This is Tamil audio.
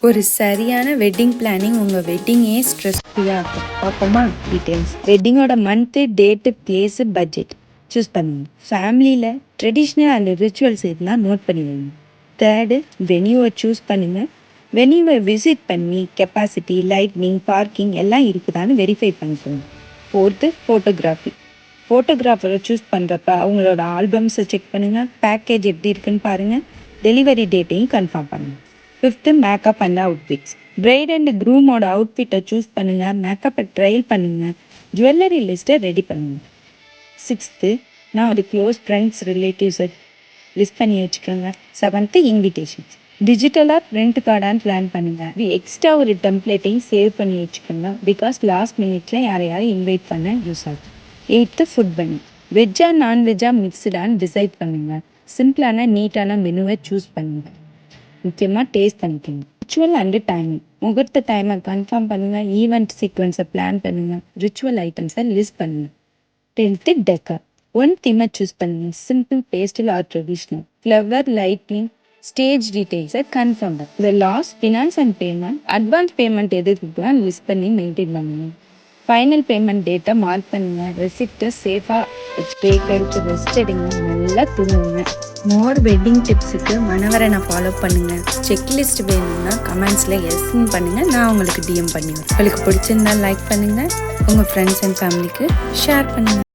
ஒரு சரியான வெட்டிங் பிளானிங் உங்கள் வெட்டிங்கே ஸ்ட்ரெஸ் ஃப்ரீயாக இருக்கும். பார்ப்போமா? டீட்டெயில்ஸ். வெட்டிங்கோட month, date, place, budget choose பண்ணுங்க. ஃபேமிலியில் ட்ரெடிஷ்னல் அண்ட் ரிச்சுவல்ஸ் இதெல்லாம் நோட் பண்ணிடுங்க. தேர்டு, வென்யூவை சூஸ் பண்ணுங்கள். வென்யூவை விசிட் பண்ணி கெப்பாசிட்டி, லைட்னிங், பார்க்கிங் எல்லாம் இருக்குதான்னு வெரிஃபை பண்ணிக்கோங்க. Fourth, photography. ஃபோட்டோகிராஃபரை சூஸ் பண்ணுறப்ப அவங்களோட ஆல்பம்ஸை செக் பண்ணுங்கள். பேக்கேஜ் எப்படி இருக்குன்னு பாருங்கள். டெலிவரி டேட்டையும் கன்ஃபார்ம் பண்ணுங்கள். Fifth, makeup and outfits. Bride and க்ரூமோட அவுட்ஃபிட்டை சூஸ் பண்ணுங்கள். மேக்கப்பை ட்ரையல் பண்ணுங்கள். ஜுவல்லரி லிஸ்ட்டை ரெடி பண்ணுங்கள். சிக்ஸ்த்து, நான் ஒரு க்ளோஸ் ஃப்ரெண்ட்ஸ் ரிலேட்டிவ்ஸை லிஸ்ட் பண்ணி வச்சுக்கோங்க. Seventh, invitations. டிஜிட்டலாக பிரிண்ட் கார்டான்னு பிளான் பண்ணுங்கள். எக்ஸ்ட்ரா ஒரு டெம்ப்ளேட்டையும் சேவ் பண்ணி வச்சுக்கோங்க. பிகாஸ் லாஸ்ட் மினிட்ல யாரையாவது இன்வைட் பண்ண யூஸ் ஆகும். எயித்து, ஃபுட் பண்ணி வெஜ்ஜா நான்வெஜ்ஜா மிக்ஸ்டான்னு டிசைட் பண்ணுங்கள். சிம்பிளான நீட்டான மெனுவை சூஸ் பண்ணுங்கள். முக்கியமாக டேஸ்ட் பண்ணிக்கோங்க. Ritual and timing. முகூர்த்த டைமை கன்ஃபார்ம் பண்ணுங்கள். ஈவெண்ட் சீக்வன்ஸை பிளான் பண்ணுங்கள். ரிச்சுவல் ஐட்டம்ஸை லிஸ்ட் பண்ணுங்கள். 10th, decor. ஒன் தீமை சூஸ் பண்ணுங்கள். Simple, pastel or traditional. Flower, lighting, stage டீட்டெயில்ஸை கன்ஃபார்ம் பண்ணுங்கள். இந்த last finance and payment. Advance payment எது இருக்குன்னு லிஸ்ட் பண்ணி மெயின்டைன் பண்ணுங்கள். ஃபைனல் பேமெண்ட் டேட்டை மார்க் பண்ணுங்கள். ரெசிப்டை சேஃபாக எடுத்து ரெஸ்ட் எடுங்க. நல்லா தூங்குங்க. மோர் வெட்டிங் டிப்ஸுக்கு மனவரனை ஃபாலோ பண்ணுங்கள். செக்லிஸ்ட் வேணும்னா கமெண்ட்ஸில் எஸ்ன்னு பண்ணுங்கள். நான் உங்களுக்கு டிஎம் பண்ணுவேன். உங்களுக்கு பிடிச்சிருந்தா லைக் பண்ணுங்கள். உங்கள் ஃப்ரெண்ட்ஸ் அண்ட் ஃபேமிலிக்கு ஷேர் பண்ணுங்கள்.